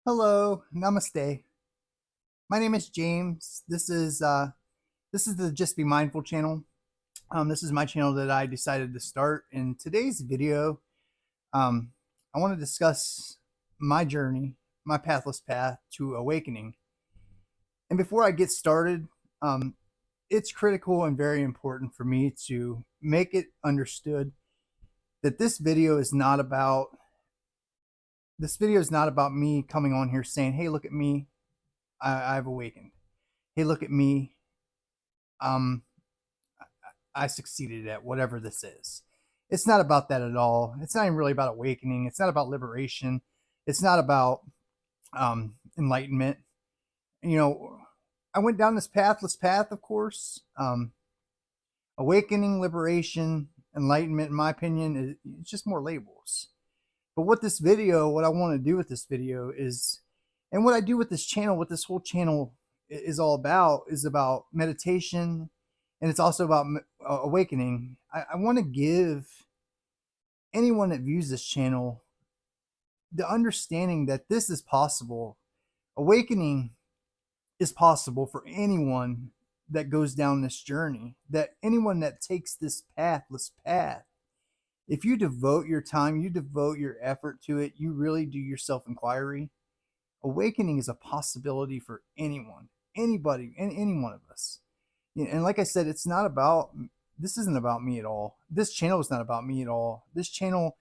Hello, namaste. My name is James. This is the Just Be Mindful channel. This is my channel that I decided to start. In today's video, um, I want to discuss my journey, my pathless path to awakening. And before I get started, um, it's critical and very important for me to make it understood that this video is not about me coming on here saying, "Hey, look at me, I've awakened. Hey, look at me, um, I succeeded at whatever this is." It's not about that at all. It's not even really about awakening. It's not about liberation. It's not about enlightenment. You know, I went down this pathless path, of course. Awakening, liberation, enlightenment, in my opinion, it's just more labels. But what I want to do with this video is, and what I do with this channel, what this whole channel is all about, is about meditation, and it's also about awakening. I want to give anyone that views this channel the understanding that this is possible. Awakening is possible for anyone that goes down this journey, that anyone that takes this pathless path. If you devote your time, you devote your effort to it, you really do your self inquiry, awakening is a possibility for anyone, anybody, any one of us. And like I said, this isn't about me at all. This channel is not about me at all. This channel,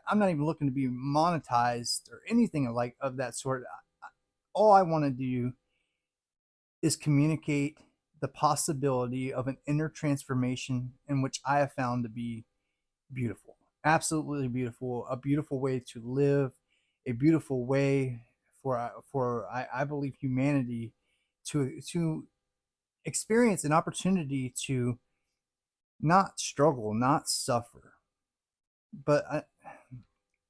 I'm not even looking to be monetized or anything like of that sort. All I want to do is communicate the possibility of an inner transformation in which I have found to be beautiful, absolutely beautiful, a beautiful way to live, a beautiful way I believe humanity to experience an opportunity to not struggle, not suffer. But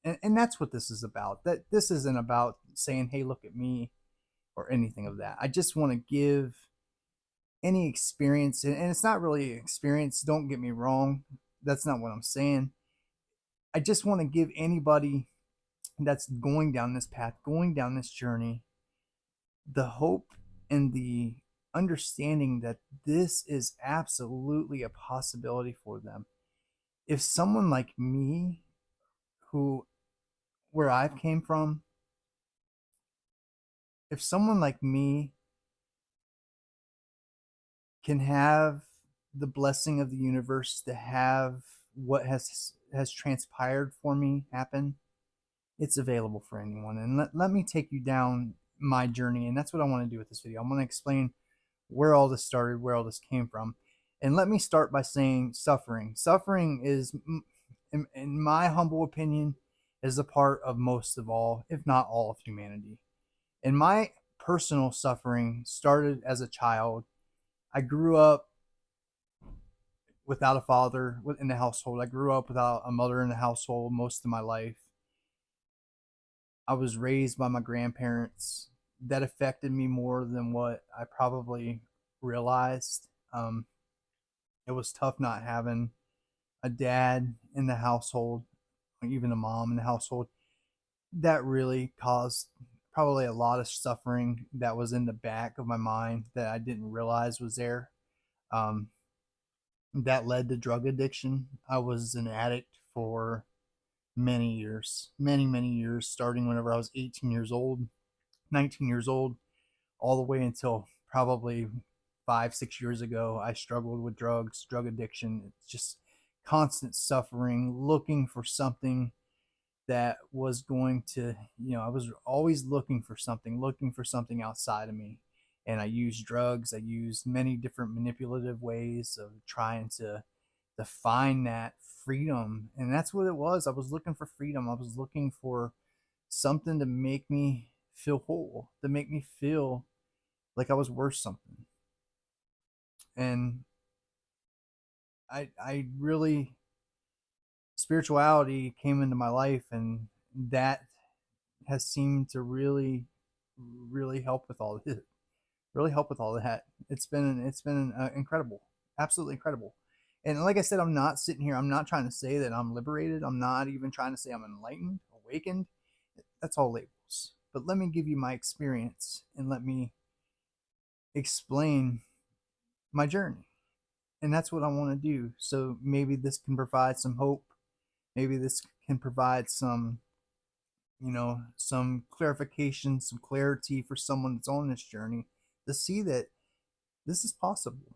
and that's what this is about. That this isn't about saying, "Hey, look at me," or anything of that. I just want to give any experience, and it's not really experience. Don't get me wrong. That's not what I'm saying. I just want to give anybody that's going down this path, going down this journey, the hope and the understanding that this is absolutely a possibility for them. If someone like me, who where I've came from, if someone like me can have the blessing of the universe to have what has transpired for me happen, it's available for anyone. And let me take you down my journey, and that's what I want to do with this video. I'm going to explain where all this started, where all this came from. And let me start by saying suffering is, in my humble opinion, is a part of most of all, if not all, of humanity. And my personal suffering started as a child. I grew up without a father in the household. I grew up without a mother in the household most of my life. I was raised by my grandparents. That affected me more than what I probably realized. It was tough not having a dad in the household, or even a mom in the household. That really caused probably a lot of suffering that was in the back of my mind that I didn't realize was there. Um, that led to drug addiction. I was an addict for many years, many years, starting whenever I was 18 years old, 19 years old, all the way until probably 5, 6 years ago. I struggled with drugs, drug addiction. It's just constant suffering, looking for something that was going to, I was always looking for something outside of me. And I used drugs. I used many different manipulative ways of trying to find that freedom. And that's what it was. I was looking for freedom. I was looking for something to make me feel whole, to make me feel like I was worth something. And I really, spirituality came into my life, and that has seemed to really help with all this, really help with all that. It's been incredible, absolutely incredible. And like I said, I'm not sitting here, I'm not trying to say that I'm liberated. I'm not even trying to say I'm enlightened, awakened. That's all labels. but let me give you my experience and let me explain my journey. And that's what I want to do. So maybe this can provide some hope. Maybe this can provide some, some clarification, some clarity for someone that's on this journey to see that this is possible.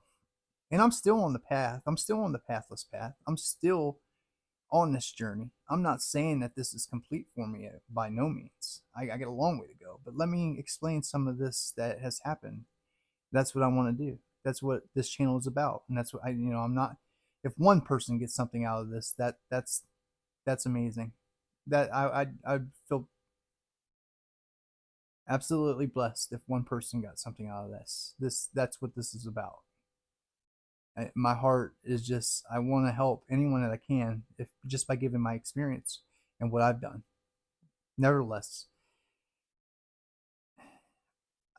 And I'm still on the path. I'm still on the pathless path. I'm still on this journey. I'm not saying that this is complete for me by no means. I got a long way to go. But let me explain some of this that has happened. That's what I want to do. That's what this channel is about. And that's what I'm not, if one person gets something out of this, that's amazing. That I feel absolutely blessed if one person got something out of this. That's what this is about. My heart is just, I want to help anyone that I can, if just by giving my experience and what I've done. Nevertheless,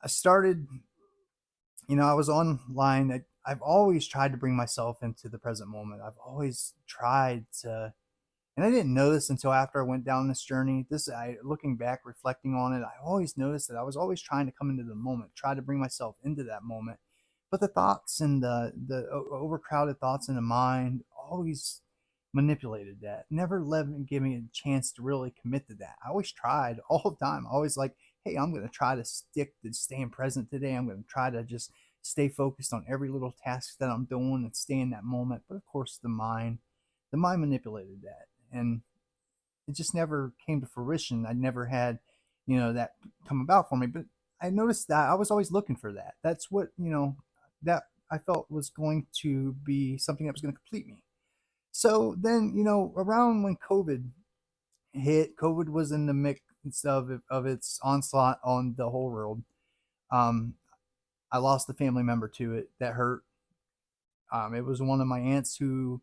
I started, I was online. I've always tried to bring myself into the present moment. I've always tried to, and I didn't know this until after I went down this journey. Looking back, reflecting on it, I always noticed that I was always trying to come into the moment, try to bring myself into that moment. But the thoughts and the overcrowded thoughts in the mind always manipulated that. Never let me give me a chance to really commit to that. I always tried all the time. I always like, hey, I'm going to try to stick to staying present today. I'm going to try to just stay focused on every little task that I'm doing and stay in that moment. But of course, the mind manipulated that, and it just never came to fruition. I never had, that come about for me. But I noticed that I was always looking for that. That's what, that I felt was going to be something that was going to complete me. So then, around when COVID hit, COVID was in the mix of its onslaught on the whole world. Um, I lost a family member to it. That hurt. It was one of my aunts who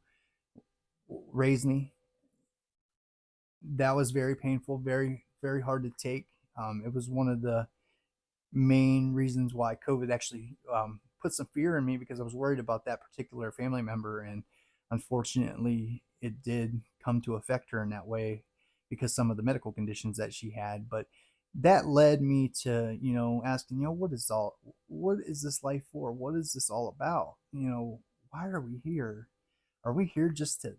raised me. That was very painful, very, very hard to take. It was one of the main reasons why COVID actually put some fear in me, because I was worried about that particular family member. And unfortunately, it did come to affect her in that way because some of the medical conditions that she had. But that led me to, asking, what is this life for? What is this all about? Why are we here? Are we here just to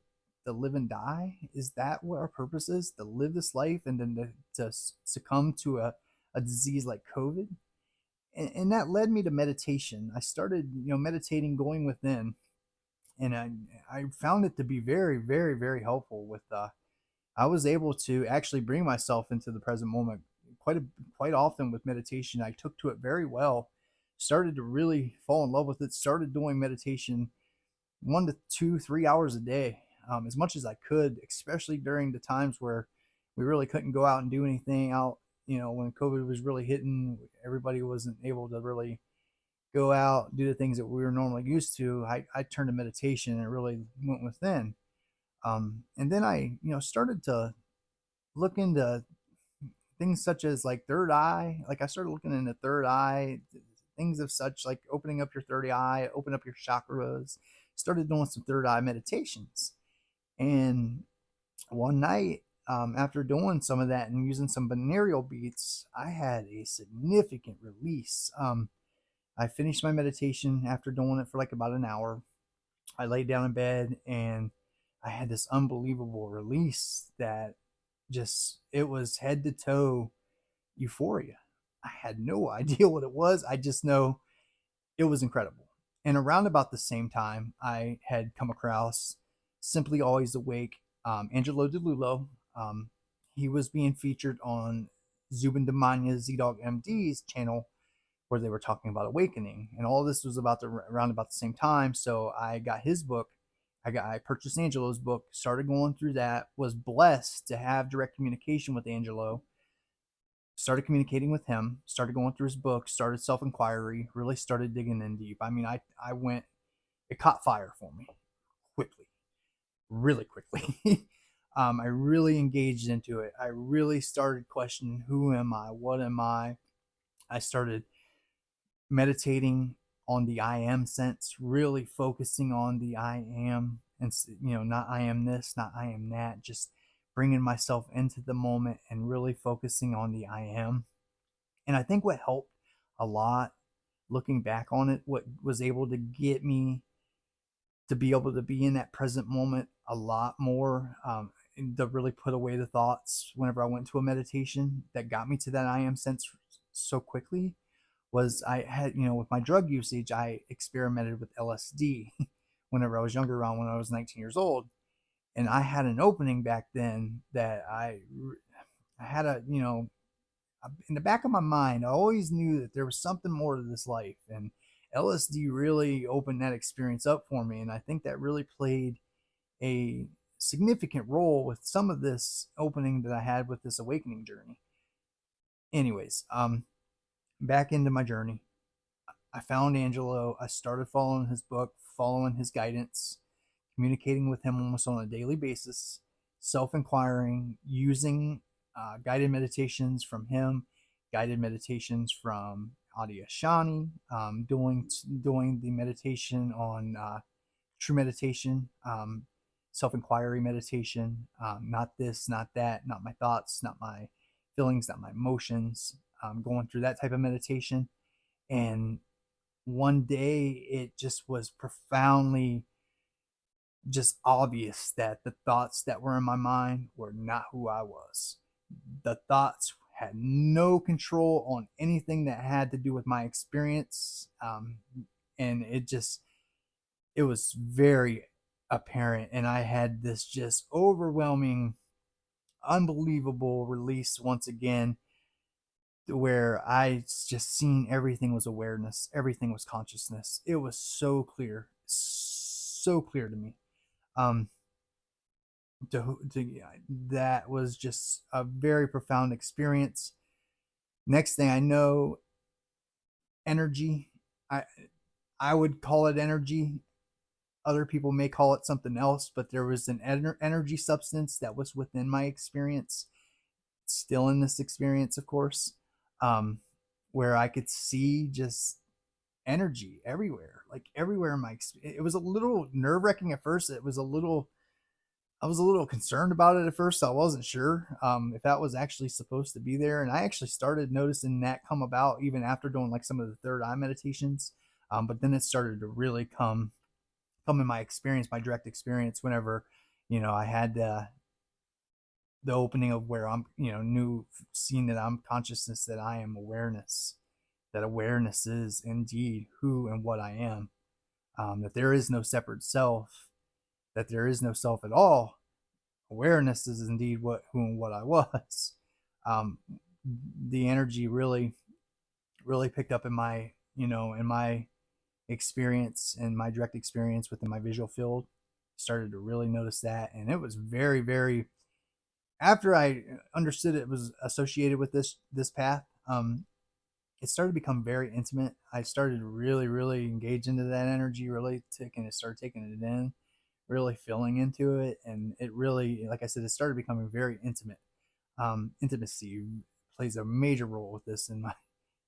live and die? Is that what our purpose is? To live this life and then to succumb to a disease like COVID? And that led me to meditation. I started, meditating, going within, and I found it to be very, very, very helpful. I was able to actually bring myself into the present moment quite often with meditation. I took to it very well. Started to really fall in love with it. Started doing meditation 1 to 2, 3 hours a day, as much as I could, especially during the times where we really couldn't go out and do anything out. When COVID was really hitting, everybody wasn't able to really go out, do the things that we were normally used to. I turned to meditation and really went within. And then I, started to look into things such as like third eye. Like I started looking into third eye, things of such like opening up your third eye, open up your chakras. Started doing some third eye meditations. And one night, after doing some of that and using some binaural beats, I had a significant release. I finished my meditation after doing it for like about an hour. I laid down in bed and I had this unbelievable release that just, it was head to toe euphoria. I had no idea what it was. I just know it was incredible. And around about the same time, I had come across Simply Always Awake, Angelo DeLulo. He was being featured on Zubin Damania Z-Dog MD's channel, where they were talking about awakening, and all this was around about the same time. So I got his book. I purchased Angelo's book, started going through that, was blessed to have direct communication with Angelo, started communicating with him, started going through his book, started self-inquiry, really started digging in deep. I mean, I went, it caught fire for me quickly, really quickly. I really engaged into it. I really started questioning, who am I? What am I? I started meditating on the I am sense, really focusing on the I am, and not I am this, not I am that, just bringing myself into the moment and really focusing on the I am. And I think what helped a lot, looking back on it, what was able to get me to be able to be in that present moment a lot more, and to really put away the thoughts whenever I went to a meditation, that got me to that I am sense so quickly, was I had, with my drug usage, I experimented with LSD whenever I was younger, around when I was 19 years old. And I had an opening back then that I had in the back of my mind, I always knew that there was something more to this life. And LSD really opened that experience up for me. And I think that really played a significant role with some of this opening that I had with this awakening journey. Anyways, back into my journey. I found Angelo. I started following his book, following his guidance, communicating with him almost on a daily basis, self inquiring, using guided meditations from him, guided meditations from Adi Ashani, doing the meditation on true meditation, self inquiry meditation, not this, not that, not my thoughts, not my feelings, not my emotions, going through that type of meditation. And one day it just was profoundly just obvious that the thoughts that were in my mind were not who I was. The thoughts had no control on anything that had to do with my experience. And it was very apparent. And I had this just overwhelming, unbelievable release once again, where I just seen everything was awareness, everything was consciousness. It was so clear to me. Um, that was just a very profound experience. Next thing I know, energy. I I would call it energy. Other people may call it something else, but there was an energy substance that was within my experience, still in this experience, of course, um, where I could see just energy everywhere, like everywhere in my. It was a little nerve wracking at first. I was a little concerned about it at first. I wasn't sure if that was actually supposed to be there, and I actually started noticing that come about even after doing like some of the third eye meditations. But then it started to really come in my experience, my direct experience, whenever I had the opening of where I'm, knew, seeing that I'm consciousness, that I am awareness, that awareness is indeed who and what I am, that there is no separate self, that there is no self at all. Awareness is indeed who and what I was. Um, the energy really picked up in my, in my experience and my direct experience within my visual field. Started to really notice that, and it was very, very. After I understood it was associated with this path, it started to become very intimate. I started to really engage into that energy, really started taking it in, really feeling into it, and it really, like I said, it started becoming very intimate. Intimacy plays a major role with this in my,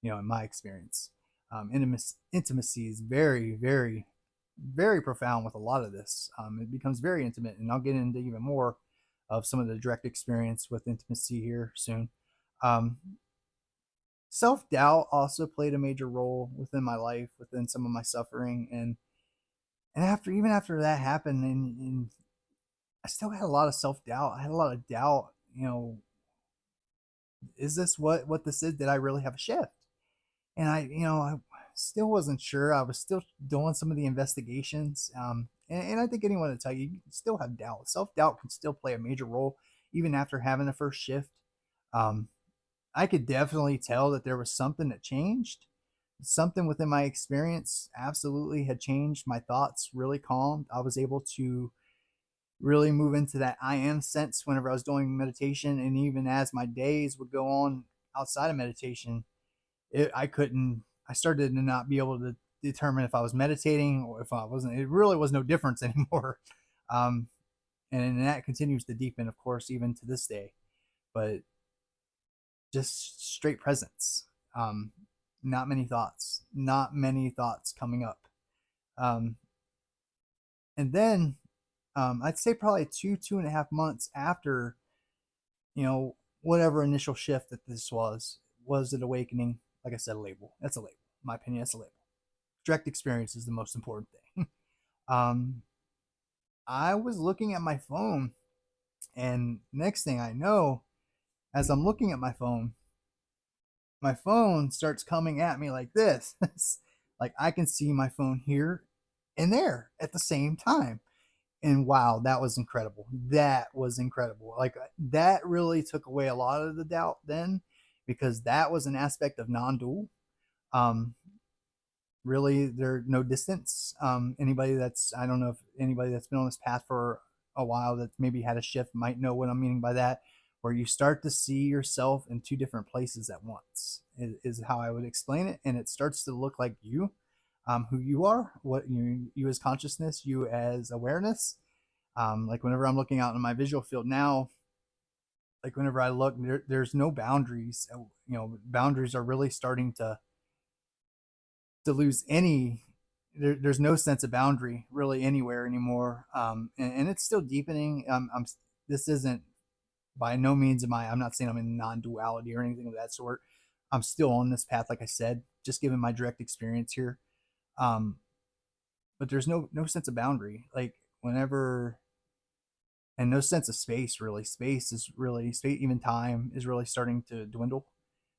in my experience. Intimacy is very profound with a lot of this. It becomes very intimate, and I'll get into even more of some of the direct experience with intimacy here soon. Um, Self doubt also played a major role within my life, within some of my suffering, and even after that happened, and I still had a lot of self doubt. I had a lot of doubt. Is this what this is? Did I really have a shift? And I still wasn't sure. I was still doing some of the investigations. And I think anyone will tell you, you can still have doubt. Self doubt can still play a major role even after having the first shift. Um, I could definitely tell that there was something that changed. Something within my experience absolutely had changed. My thoughts really calmed. I was able to really move into that I am sense whenever I was doing meditation. And even as my days would go on outside of meditation, I started to not be able to determine if I was meditating or if I wasn't. It really was no difference anymore. Um, and that continues to deepen, of course, even to this day. But just straight presence. Um, not many thoughts coming up. Um, and then I'd say probably 2.5 months after, whatever initial shift that this was, Was it awakening? Like I said, a label. That's a label. In my opinion, that's a label. Direct experience is the most important thing. um, I was looking at my phone, and next thing I know, as I'm looking at my phone starts coming at me like this. Like I can see my phone here and there at the same time. And wow, that was incredible. That was incredible. Like that really took away a lot of the doubt then, because that was an aspect of non-dual. Um, Really, there's no distance. Anybody that's, I don't know if anybody that's been on this path for a while that maybe had a shift might know what I'm meaning by that, where you start to see yourself in two different places at once, is how I would explain it. And it starts to look like you, who you are, what you as consciousness, you as awareness. Like whenever I'm looking out in my visual field now, like whenever I look, there's no boundaries. Boundaries are really starting to lose any. There's no sense of boundary really anywhere anymore, and it's still deepening. This isn't, by no means am I'm not saying I'm in non-duality or anything of that sort. I'm still on this path, like I said, just given my direct experience here. um, but there's no sense of boundary, like whenever, and no sense of space really. Space is really space, even time is really starting to dwindle.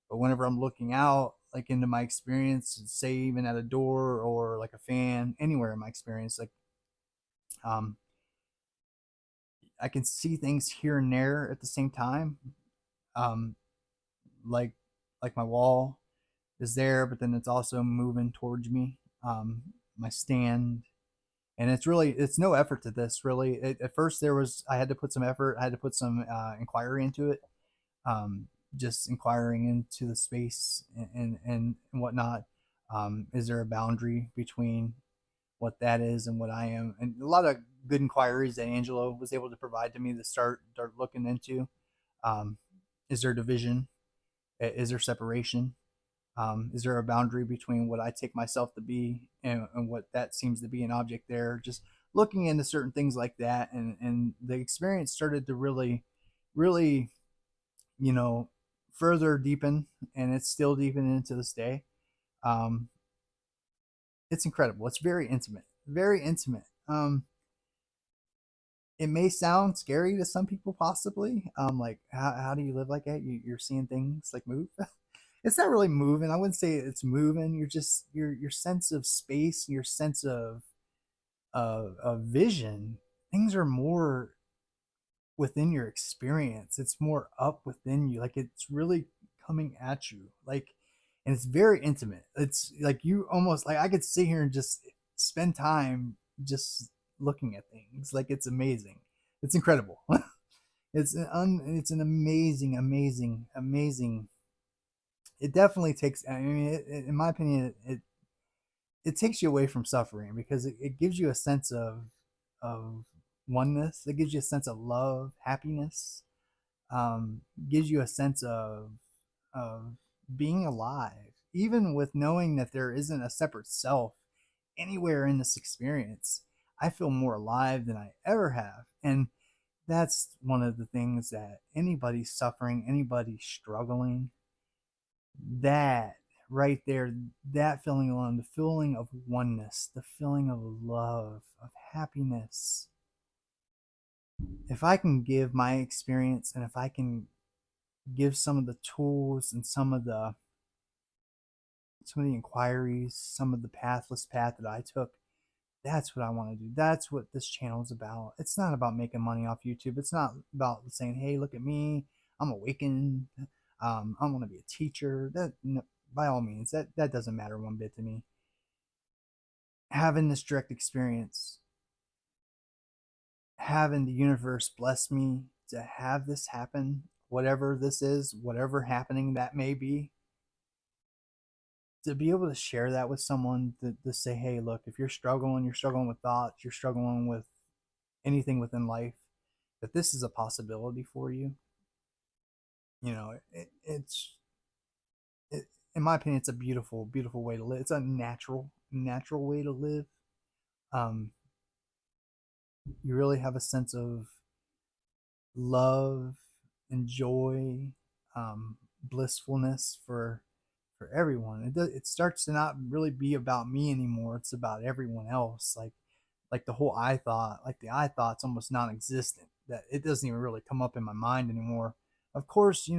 But whenever I'm looking out, like into my experience, say even at a door or like a fan, anywhere in my experience, like um, I can see things here and there at the same time. Um, like like my wall is there, but then it's also moving towards me. My stand, and it's no effort to this really. At first, I had to put some effort. I had to put some inquiry into it. um, just inquiring into the space and whatnot. Is there a boundary between what that is and what I am? And a lot of good inquiries that Angelo was able to provide to me to start looking into. Um, is there division? Is there separation? Is there a boundary between what I take myself to be and what that seems to be an object there? Just looking into certain things like that, and the experience started to really, you know, further deepen, and it's still deepening to this day. Um, it's incredible. It's very intimate, very intimate. It may sound scary to some people, possibly. Like how do you live like that? You're seeing things like move. It's not really moving. I wouldn't say it's moving. You're just your sense of space, your sense of vision. Things are more within your experience. It's more up within you. Like it's really coming at you. Like, and it's very intimate. It's like you almost, like I could sit here and just spend time just looking at things. Like it's amazing. It's incredible. It's an amazing, amazing, amazing. It definitely takes. I mean, in my opinion, it takes you away from suffering, because it gives you a sense of oneness. It gives you a sense of love, happiness. Gives you a sense of being alive, even with knowing that there isn't a separate self anywhere in this experience. I feel more alive than I ever have, and that's one of the things that anybody suffering, anybody struggling, that right there, that feeling alone, the feeling of oneness, the feeling of love, of happiness. If I can give my experience, and if I can give some of the tools and some of the inquiries, some of the pathless path that I took, that's what I want to do. That's what this channel is about. It's not about making money off YouTube. It's not about saying, "Hey, look at me, I'm awakened. I want to be a teacher." That, no, by all means, that doesn't matter one bit to me. Having this direct experience, having the universe bless me to have this happen, whatever this is, whatever happening that may be, to be able to share that with someone, to say, hey, look, if you're struggling with thoughts, you're struggling with anything within life, that this is a possibility for you. It, in my opinion, it's a beautiful, beautiful way to live. It's a natural way to live. Um, you really have a sense of love and joy. blissfulness for everyone. It starts to not really be about me anymore. It's about everyone else. Like the whole I thought, like the I thought's almost non-existent. That it doesn't even really come up in my mind anymore. Of course, I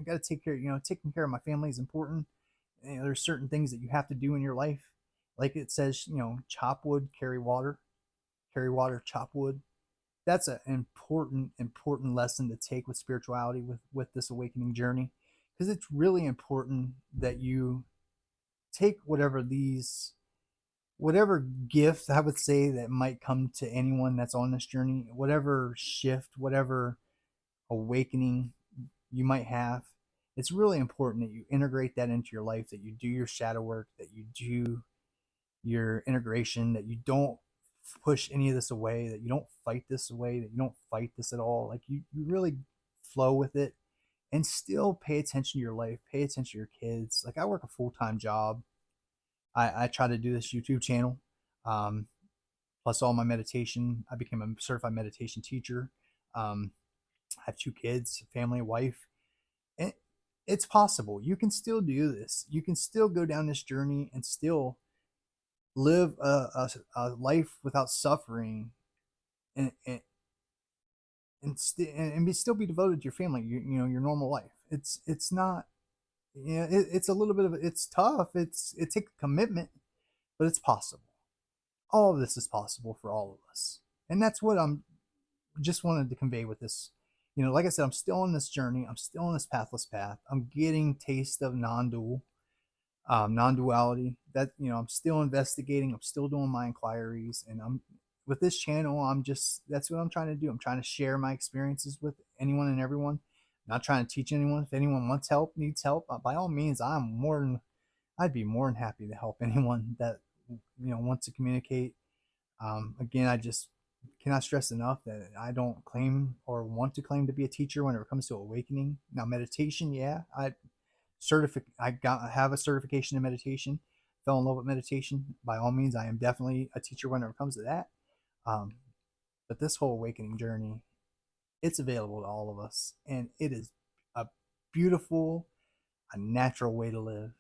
got to take care. Taking care of my family is important. There's certain things that you have to do in your life, like it says, chop wood, carry water, chop wood. That's an important lesson to take with spirituality, with this awakening journey, because it's really important that you take whatever gift I would say that might come to anyone that's on this journey, whatever shift, whatever awakening you might have. It's really important that you integrate that into your life, that you do your shadow work, that you do your integration, that you don't push any of this away, that you don't fight this away, that you don't fight this at all. Like you really flow with it and still pay attention to your life, pay attention to your kids. Like I work a full-time job. I try to do this YouTube channel. Um, Plus all my meditation. I became a certified meditation teacher. I have 2 kids, family, wife. And it's possible. You can still do this. You can still go down this journey and still live a life without suffering, and still be devoted to your family, your normal life. It's not, it's a little bit of, it's tough. It takes commitment, but it's possible. All of this is possible for all of us. And that's what I'm just wanted to convey with this. Like I said, I'm still on this journey. I'm still on this pathless path. I'm getting taste of non-duality. That I'm still investigating. I'm still doing my inquiries, and I'm with this channel. That's what I'm trying to do. I'm trying to share my experiences with anyone and everyone. I'm not trying to teach anyone. If anyone wants help, needs help, by all means, I'd be more than happy to help anyone that wants to communicate. Again, I just cannot stress enough that I don't claim or want to claim to be a teacher when it comes to awakening. Now, meditation, yeah, I have a certification in meditation. Fell in love with meditation. By all means, I am definitely a teacher when it comes to that. Um, but this whole awakening journey, it's available to all of us, and it is a beautiful, a natural way to live.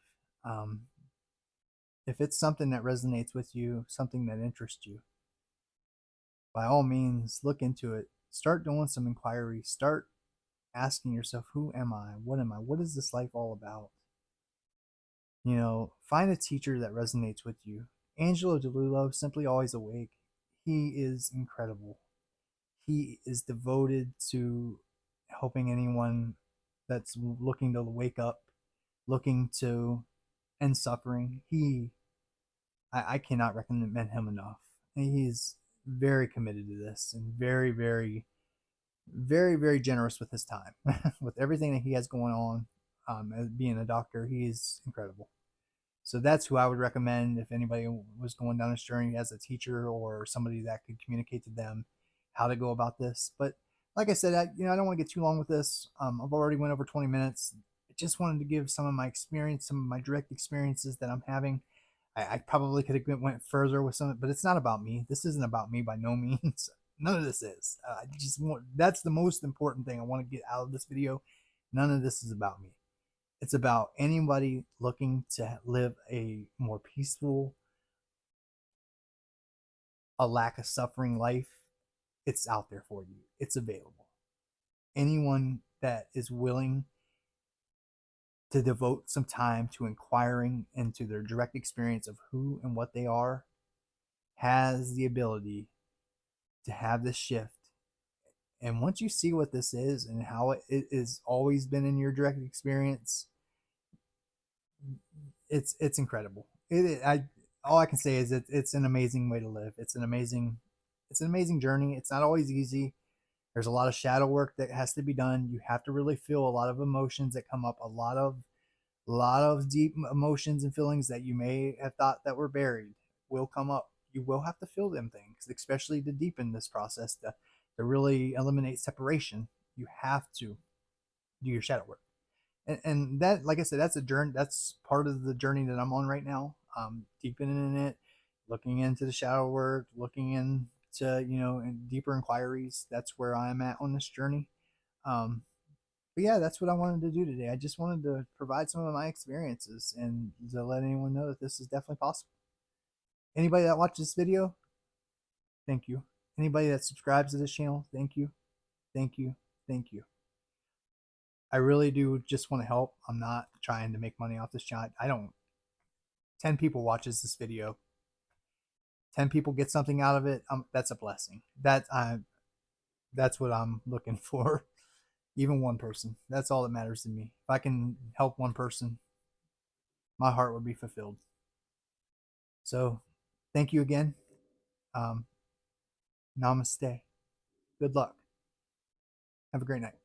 Um, if it's something that resonates with you, something that interests you, by all means, look into it. Start doing some inquiry. Start asking yourself, who am I? What am I? What is this life all about? Find a teacher that resonates with you. Angelo DeLulo, Simply Always Awake, he is incredible. He is devoted to helping anyone that's looking to wake up, looking to end suffering. I cannot recommend him enough. He's very committed to this and very, very, very, very generous with his time. With everything that he has going on, as being a doctor, he is incredible. So that's who I would recommend if anybody was going down this journey as a teacher or somebody that could communicate to them how to go about this. But like I said, I don't want to get too long with this. I've already went over 20 minutes. I just wanted to give some of my experience, some of my direct experiences that I'm having. I probably could have went further with some, but it's not about me. This isn't about me by no means. None of this is. I just want, that's the most important thing I want to get out of this video. None of this is about me. It's about anybody looking to live a more peaceful, a lack of suffering life. It's out there for you. It's available. Anyone that is willing to devote some time to inquiring into their direct experience of who and what they are has the ability to have this shift. And once you see what this is and how it has always been in your direct experience, it's incredible. I all I can say is it's an amazing way to live. It's an amazing journey. It's not always easy. There's a lot of shadow work that has to be done. You have to really feel a lot of emotions that come up, a lot of deep emotions and feelings that you may have thought that were buried will come up. You will have to feel them things, especially to deepen this process, to really eliminate separation. You have to do your shadow work. And that, like I said, that's a journey. That's part of the journey that I'm on right now. Deepening in it, looking into the shadow work, looking into, deeper inquiries. That's where I'm at on this journey. Um, But yeah, that's what I wanted to do today. I just wanted to provide some of my experiences and to let anyone know that this is definitely possible. Anybody that watches this video, thank you. Anybody that subscribes to this channel, thank you. Thank you. Thank you. I really do just want to help. I'm not trying to make money off this channel. I don't. 10 people watches this video. 10 people get something out of it. That's a blessing. That's what I'm looking for. Even one person. That's all that matters to me. If I can help one person, my heart would be fulfilled. So, thank you again. Um, namaste. Good luck. Have a great night.